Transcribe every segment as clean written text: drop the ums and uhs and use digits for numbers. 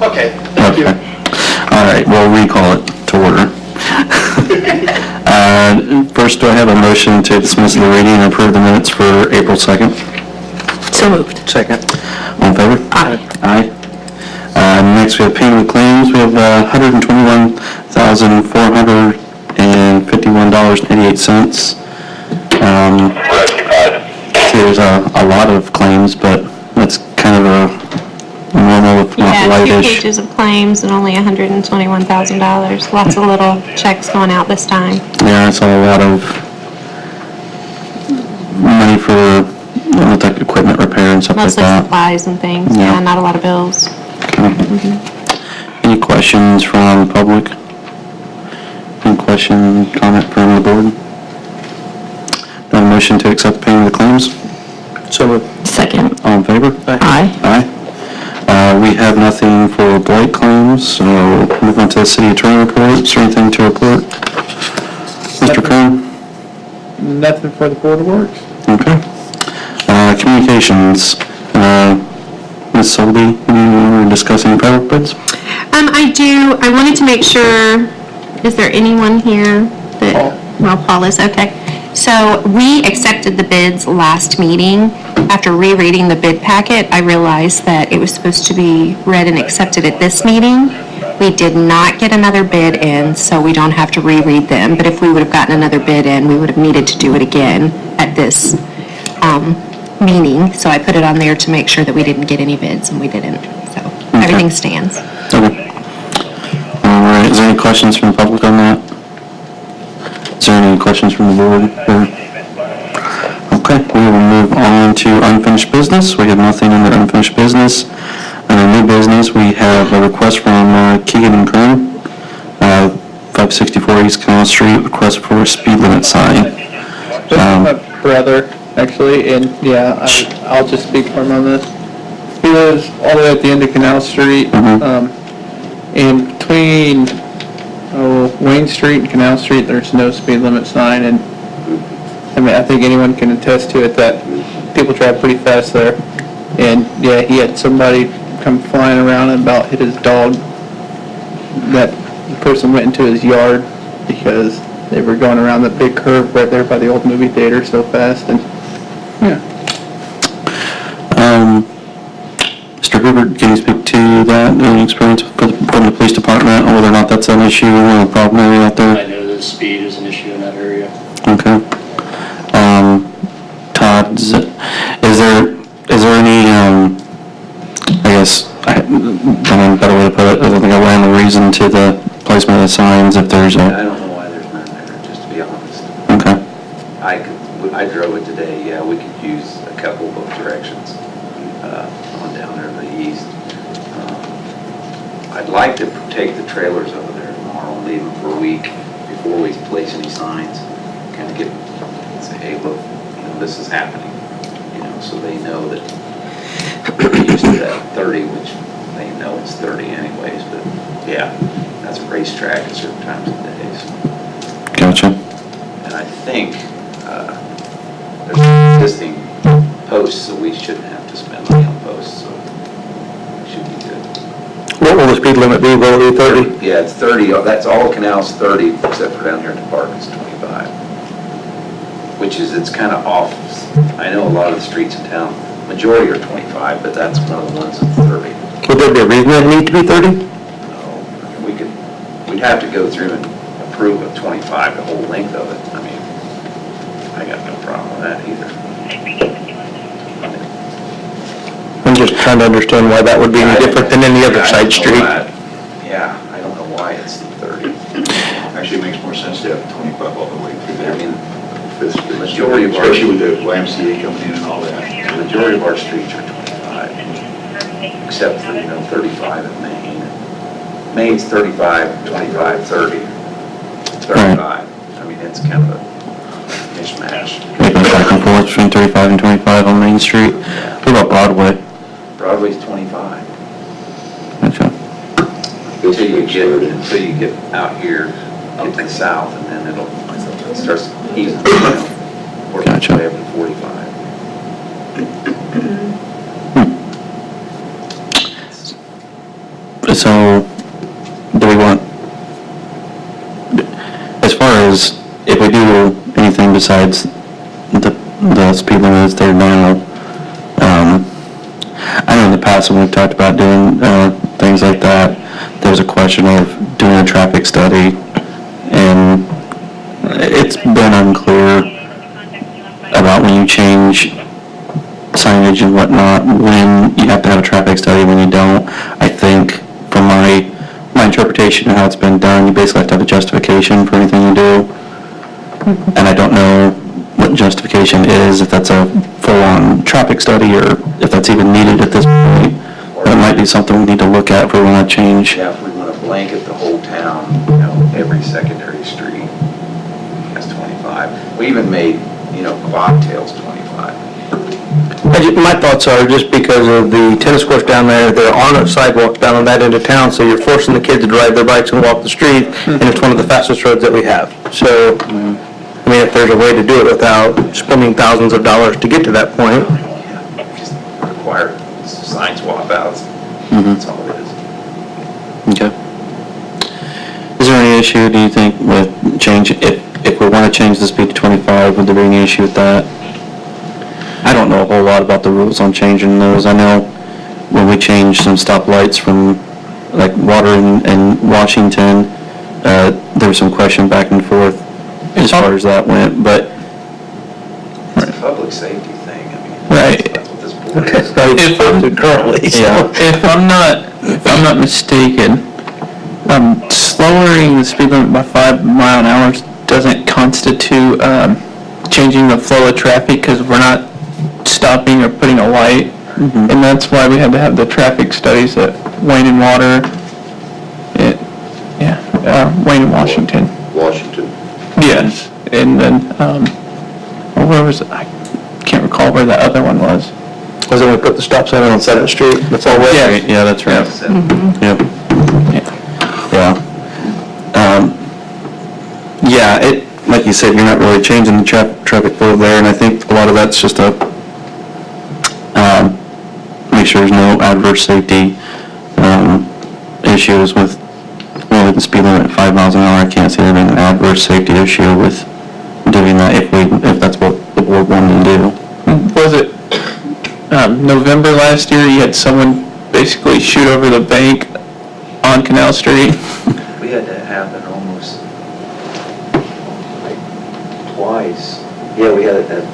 Okay, thank you. All right, we'll recall it to order. First, do I have a motion to dismiss the reading and approve the minutes for April 2nd? So moved. Second. All in favor? Aye. Aye. Next, we have payment of claims. We have $121,451.88. There's a lot of claims, but that's kind of a normal, if not Yeah, 2 lightish. pages of claims and only $121,000. Lots of little checks going out this time. Yeah, it's a lot of money for like equipment repair and stuff Mostly like that. supplies and things. Yeah. Yeah, not a lot of bills. Okay. Any questions from the public? Any question, comment from the board? Got a motion to accept the payment of the claims? So moved. Second. All in favor? Aye. Aye. We have nothing for blight claims, so move on to the city attorney reports. Or anything to report? Mr. Kern? Nothing for the Board of Works. Okay. Communications. Ms. Selby, you were discussing private bids? I do. I wanted to make sure, is there anyone here that, well, Paul is, okay. So we accepted the bids last meeting. After rereading the bid packet, I realized that it was supposed to be read and accepted at this meeting. We did not get another bid in, so we don't have to reread them. But if we would have gotten another bid in, we would have needed to do it again at this meeting. So I put it on there to make sure that we didn't get any bids, and we didn't. So everything stands. Okay. All right, is there any questions from the public on that? Is there any questions from the board? Okay, we will move on to unfinished business. We have nothing under unfinished business. New business, we have a request from Keegan and Kern, 564 East Canal Street, request for a speed limit sign. My brother, actually, and yeah, I'll just speak for him on this. He lives all the way at the end of Canal Street, in between Wayne Street and Canal Street, there's no speed limit sign, and I mean, I think anyone can attest to it that people drive pretty fast there. And yeah, he had somebody come flying around and about hit his dog. That person went into his yard because they were going around the big curve right there by the old movie theater so fast, and yeah. Mr. Hoover, can you speak to that, any experience from the police department, or whether or not that's an issue or a problem area out there? I know that speed is an issue in that area. Okay. Todd, is there any, I guess, I mean, better way to put it, I don't think I ran the reason to the placement of the signs if there's I a, don't know why there's none there, just to be honest. okay. I drove it today, yeah, we could use a couple of both directions on down there to the east. I'd like to take the trailers over there tomorrow and leave them for a week before we place any signs. Kind of say, hey, look, this is happening, so they know that we're used to that 30, which they know it's 30 anyways, but yeah, that's a racetrack at certain times of the day. So. Gotcha. And I think there's existing posts, so we shouldn't have to spend money on posts, so it should be good. What will the speed limit be? Will it be 30? Yeah, it's 30, that's all Canal's 30, except for down here at the park, it's 25. Which is, it's kind of off. I know a lot of the streets in town, majority are 25, but that's one of the ones that's 30. Would there be a reason it need to be 30? No, we'd have to go through and approve of 25, the whole length of it. I mean, I got no problem with that either. I'm just trying to understand why that would be any different than any other side street. Yeah, I don't know why it's 30. Actually, it makes more sense to have 25 all the way through there. I mean, The majority of our, especially with the YMCA coming in and all that. the majority of our streets are 25, except for, 35 at Maine. Maine's 35, 25, 30, 35. I mean, it's kind of a mishmash. Maybe back and forth between 35 and 25 on Main Street. What about Broadway? Broadway's 25. Gotcha. Until you get out here, get to the south, and then it starts easing down. Work its Gotcha. way up to 45. Is So, do we want, as far as if we do anything besides the speed limit that's there now, I know in the past when we've talked about doing things like that, there was a question of doing a traffic study, and it's been unclear about when you change signage and whatnot, when you have to have a traffic study, when you don't. I think from my interpretation of how it's been done, you basically have to have a justification for anything you do. And I don't know what justification is, if that's a full-on traffic study or if that's even needed at this point. But it might be something we need to look at if we want to change. Yeah, if we want to blanket the whole town, every secondary street has 25. We even made, Bobtails 25. My thoughts are just because of the tennis courts down there aren't sidewalks down on that end of town, so you're forcing the kids to drive their bikes and walk the street, and it's one of the fastest roads that we have. So, if there's a way to do it without spending thousands of dollars to get to that point. Yeah, just require sign swap outs. That's all it is. Okay. Is there any issue, do you think, with change, if we want to change the speed to 25, would there be any issue with that? I don't know a whole lot about the rules on changing those. I know when we changed some stoplights from, like, Water and Washington, there was some question back and forth as far as that went, but... It's a public safety thing, Right. That's what this board is. If I'm not mistaken, lowering the speed limit by 5 mile an hour doesn't constitute changing the flow of traffic because we're not stopping or putting a light. And that's why we had to have the traffic studies at Wayne and Water. Wayne and Washington. Washington. Yes, and then, where was it? I can't recall where the other one was. Was it when we put the stop sign on 7th Street? That's all way. Yeah, that's right. Yep. Yeah, like you said, you're not really changing the traffic flow there, and I think a lot of that's just a, make sure there's no adverse safety, issues with, the speed limit at 5 miles an hour. I can't see there being an adverse safety issue with doing that if that's what the board wanted to do. Was it, November last year, you had someone basically shoot over the bank on Canal Street? We had that happen almost like twice. Yeah, we had it at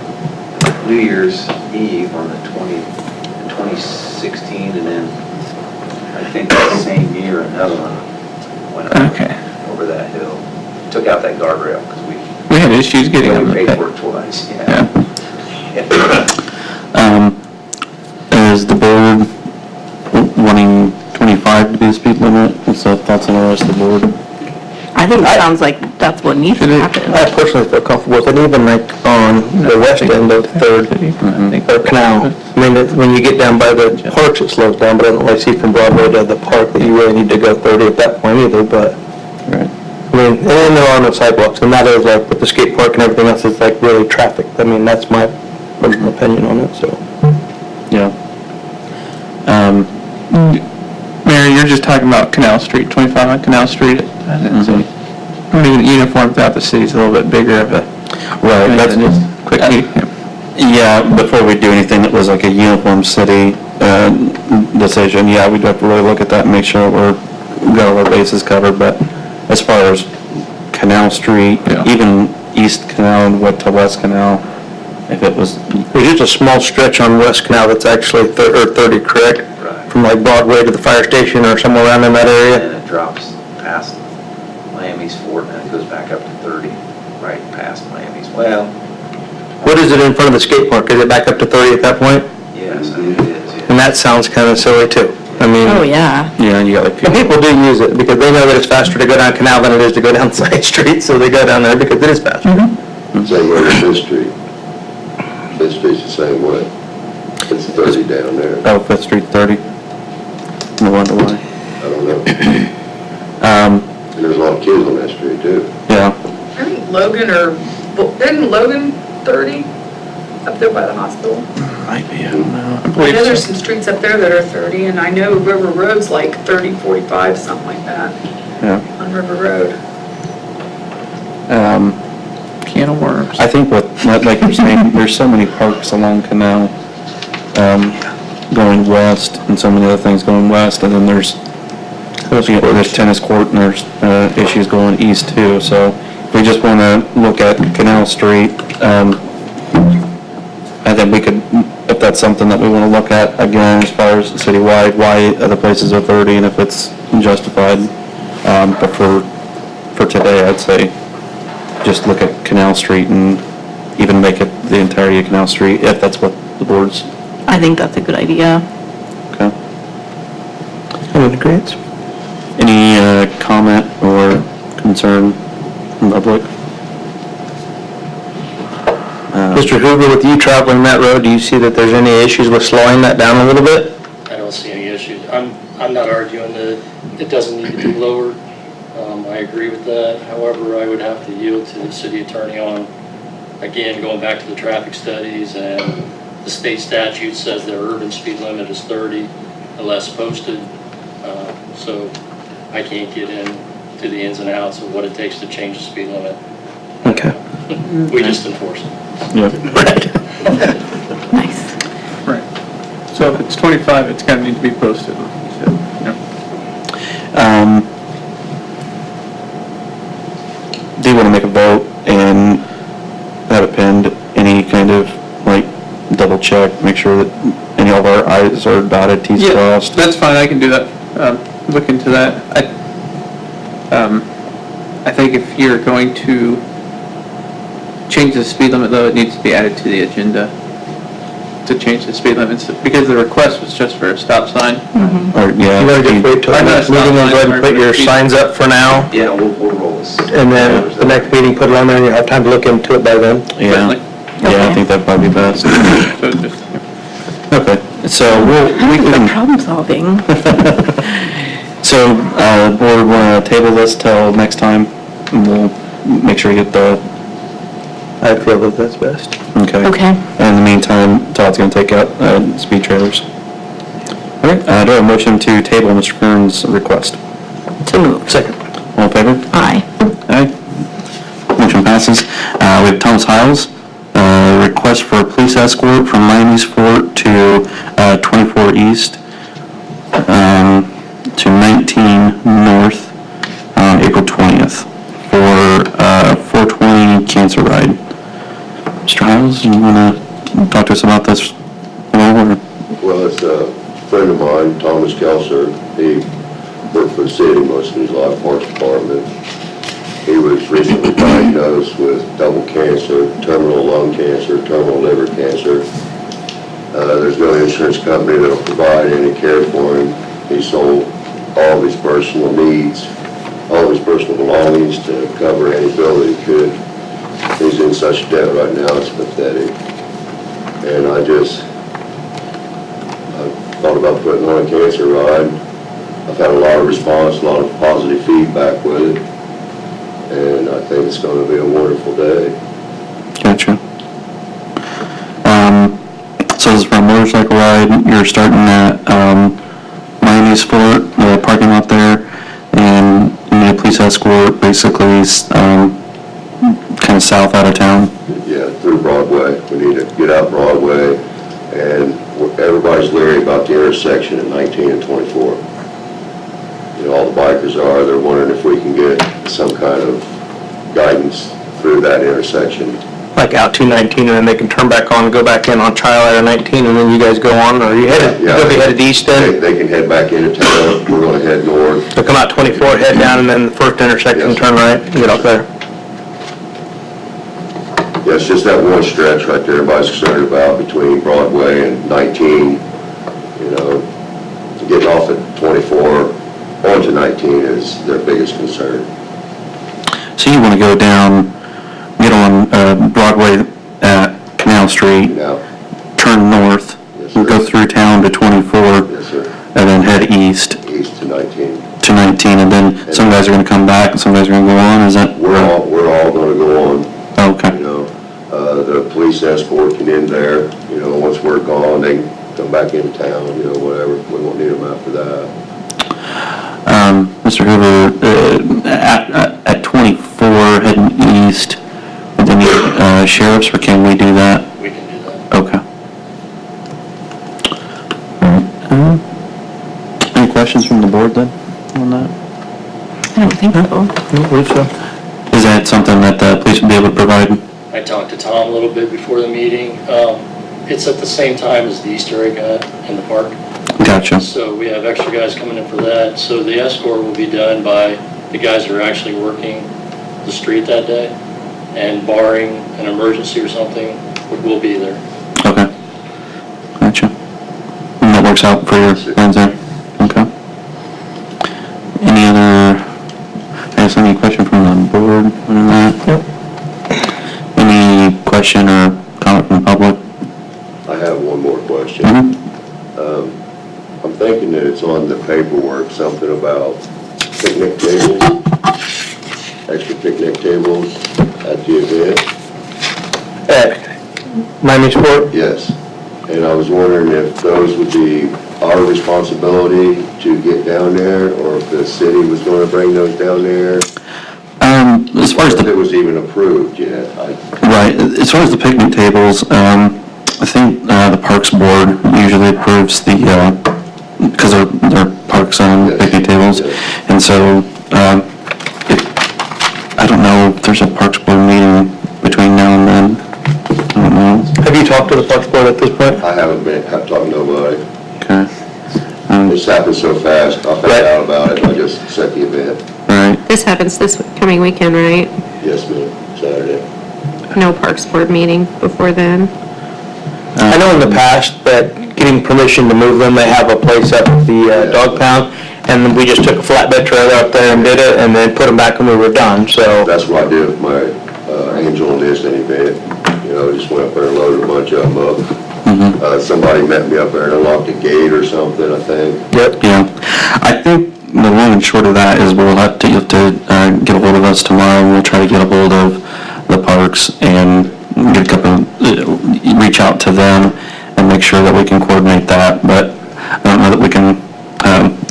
New Year's Eve on the 2016, and then I think that same year another one went over that hill. Took out that guardrail because We had issues getting we on paid the for it twice. Yeah. Is the board wanting 25 to be the speed limit? What's the thoughts on the rest of the board? I think it sounds like that's what needs to happen. I personally feel comfortable with it, even like on the west end of 3rd or Canal. When you get down by the parks, it slows down, but I don't really see from Broadway to the park that you really need to go 30 at that point either, but... Right. and there are no sidewalks, and that is like with the skate park and everything else, it's like really traffic. That's my personal opinion on it, so. Yeah. Mary, you're just talking about Canal Street, 25 on Canal Street. I didn't see. Not even uniform throughout the city's a little bit bigger of a... Right, that's just quick. Yeah, before we do anything that was like a uniform city decision, yeah, we'd have to really look at that and make sure we got all our bases covered, but as far as Canal Street, even East Canal and to West Canal, if it was... There's just a small stretch on West Canal that's actually 30, correct? Right. From like Broadway to the fire station or somewhere around in that area? And it drops past Miami's Fort, and it goes back up to 30, right past Miami's. Well, What is it in front of the skate park? Is it back up to 30 at that point? yes, it is, yeah. And that sounds kind of silly too. Oh, yeah. Yeah, and you got like... And people do use it because they know that it's faster to go down Canal than it is to go down side street, so they go down there because it is faster. Same way with Fifth Street. Fifth Street's the same way. It's 30 down there. Oh, 5th Street 30? No wonder why. I don't know. And there's a lot of kids on that street too. Yeah. I think Logan isn't Logan 30? up there by the hospital. Might be, I don't know. I know there's some streets up there that are 30, and I know River Road's like 30, 45, something like that, Yeah. on River Road. Can of worms. I think like you're saying, there's so many parks along Canal, going west, and so many other things going west, and then there's tennis court, and there's, issues going east too, so if we just wanna look at Canal Street, I think we could, if that's something that we wanna look at again, as far as citywide, why other places are 30, and if it's justified, but for today, I'd say, just look at Canal Street and even make it the entirety of Canal Street, if that's what the board's, I think that's a good idea. okay. I would agree. Any, comment or concern from the public? Mr. Hoover, with you traveling that road, do you see that there's any issues with slowing that down a little bit? I don't see any issues. I'm not arguing that it doesn't need to be lowered. I agree with that. However, I would have to yield to the city attorney on, again, going back to the traffic studies, and the state statute says their urban speed limit is 30 unless posted. So I can't get into the ins and outs of what it takes to change the speed limit. Okay. We just enforce it. Yeah. Right. Nice. Right. So if it's 25, it's gonna need to be posted. Yeah. Do you want to make a vote and have it pinned, any kind of, like, double check, make sure that any of our i's are dotted, t's Yeah, crossed? that's fine, I can do that, look into that. I think if you're going to change the speed limit, though, it needs to be added to the agenda to change the speed limits, because the request was just for a stop sign. Or, yeah. You wanna just wait till the next meeting and go ahead and put your signs up for now? Yeah, we'll roll this. And then the next meeting, put it on there, and you have time to look into it by then? Yeah, Certainly. yeah, I think that'd probably be best. So just, Okay, so we can, Problem solving. so, board want to table this till next time, and we'll make sure we get the, I feel that that's best. okay. Okay. And in the meantime, Todd's gonna take out, speed trailers. All right, do I have a motion to table Mr. Kern's request? So moved. Second. All in favor? Aye. Aye. Motion passes. We have Thomas Hiles, request for a police escort from Miami's Fort to 24 East to 19 North on April 20th for 420 cancer ride. Mr. Hiles, you want to talk to us about this at all, or? Well, it's a friend of mine, Thomas Kelser. He worked for the city most of his life, Parks Department. He was recently diagnosed with double cancer, terminal lung cancer, terminal liver cancer. There's no insurance company that'll provide any care for him. He sold all of his personal needs, all of his personal belongings to cover any bill that he could. He's in such debt right now, it's pathetic. And I thought about putting on a cancer ride. I've had a lot of response, a lot of positive feedback with it. And I think it's going to be a wonderful day. Gotcha. So this is for a motorcycle ride, you're starting at, Miami's Fort, the parking lot there, and you need a police escort, basically, kind of south out of town. Yeah, through Broadway. We need to get out Broadway, and everybody's leery about the intersection at 19 and 24. You know, all the bikers are, they're wondering if we can get some kind of guidance through that intersection. Like out 219, and then they can turn back on, go back in on Trial Ladder 19, and then you guys go on, or you headed, Yeah. you'll be headed east then? They can head back into town, we're going to head north. So come out 24, head down, and then the first intersection, Yes. turn right, and get up there. Yeah, it's just that one stretch right there everybody's concerned about between Broadway and 19. You know, getting off at 24 onto 19 is their biggest concern. So you want to go down, get on Broadway at Canal Street, Now, turn north, Yes, sir. go through town to 24, yes, sir, and then head east east to 19. to 19, and then some guys are going to come back and some guys are going to go on, is that? We're all going to go on. Oh, okay. You know, the police escort can in there, once we're gone, they can come back into town, whatever. We won't need them after that. Mr. Hoover, at 24 heading east, do they need sheriffs, or can we do that? We can do that. Okay. Any questions from the board then on that? I don't think so. Is that something that the police would be able to provide? I talked to Tom a little bit before the meeting. It's at the same time as the Easter egg hunt in the park. Gotcha. So we have extra guys coming in for that. So the escort will be done by the guys that are actually working the street that day. And barring an emergency or something, we'll be there. Okay. Gotcha. And that works out for your plans there? Okay. Any other, any question from the board on that? Yep. Any question or comment from the public? I have one more question. Mhm. I'm thinking that it's on the paperwork, something about picnic tables, extra picnic tables at the event. Miami Sport? Yes. And I was wondering if those would be our responsibility to get down there, or if the city was going to bring those down there. As far as If it the, was even approved yet. right, as far as the picnic tables, I think the Parks Board usually approves the, because they're parks on Yes. picnic tables. Yes. And so, I don't know if there's a Parks Board meeting between now and then. I don't know. Have you talked to the Parks Board at this point? I haven't talked to nobody. Okay. This happened so fast, I found Right. out about it, I just set the event. Right. This happens this coming weekend, right? Yes, ma'am, Saturday. No Parks Board meeting before then? I know in the past that getting permission to move them, they have a place up at the dog pound, and then we just took a flatbed trailer up there and did it, and then put them back when we were done, so. That's what I did with my Angel and Disney event. Just went up there and loaded a bunch of them up. Somebody met me up there and unlocked a gate or something, I think. Yep. Yeah. I think the long and short of that is you'll have to get a hold of us tomorrow, and we'll try to get a hold of the parks and get a couple, reach out to them and make sure that we can coordinate that, but I don't know that we can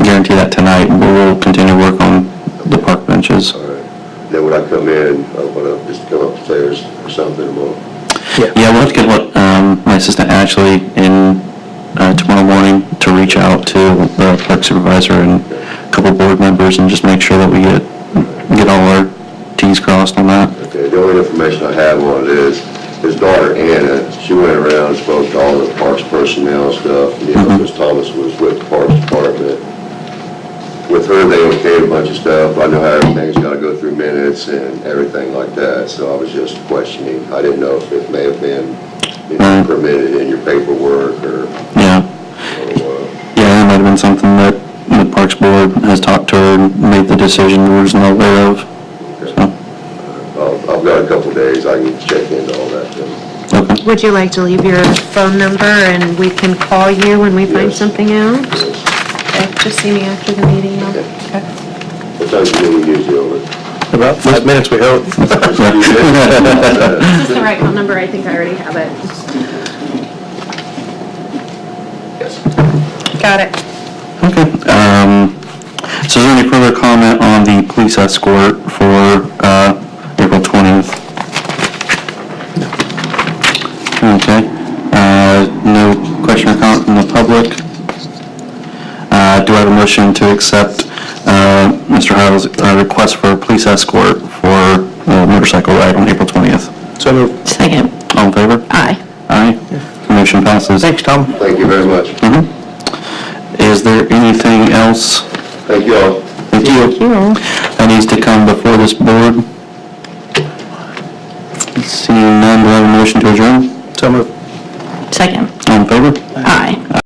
guarantee that tonight. We'll continue to work on the park benches. All right. Then when I come in, I want to just come upstairs or something tomorrow. Yeah, we'll have to get my assistant Ashley in tomorrow morning to reach out to the park supervisor and a couple board members and just make sure that we get all our T's crossed on that. Okay, the only information I have on it is his daughter Anna, she went around and spoke to all the parks personnel and stuff, because Thomas was with the Parks Department. With her, they okayed a bunch of stuff. I know how everything's got to go through minutes and everything like that, so I was just questioning. I didn't know if it may have been permitted in your paperwork or. Yeah. Yeah, that might have been something that the Parks Board has talked to her and made the decision we wasn't aware of. So, I've got a couple days, I can check into all that then. okay. Would you like to leave your phone number and we can call you when we find Yes. something out? Yes. Okay, just see me after the meeting. Okay. What time's the meeting usually over? About 5 minutes, we hope. This is the right phone number, I think I already have it. Yes. Got it. Okay. So is there any further comment on the police escort for April 20th? Okay. No question or comment from the public? Do I have a motion to accept Mr. Hyle's request for a police escort for a motorcycle ride on April 20th? So moved. Second. All in favor? Aye. Aye. Motion passes. Thanks, Tom. Thank you very much. Is there anything else? Thank you all. Thank you. That needs to come before this board? Seeing none, do I have a motion to adjourn? So moved. Second. All in favor? Aye.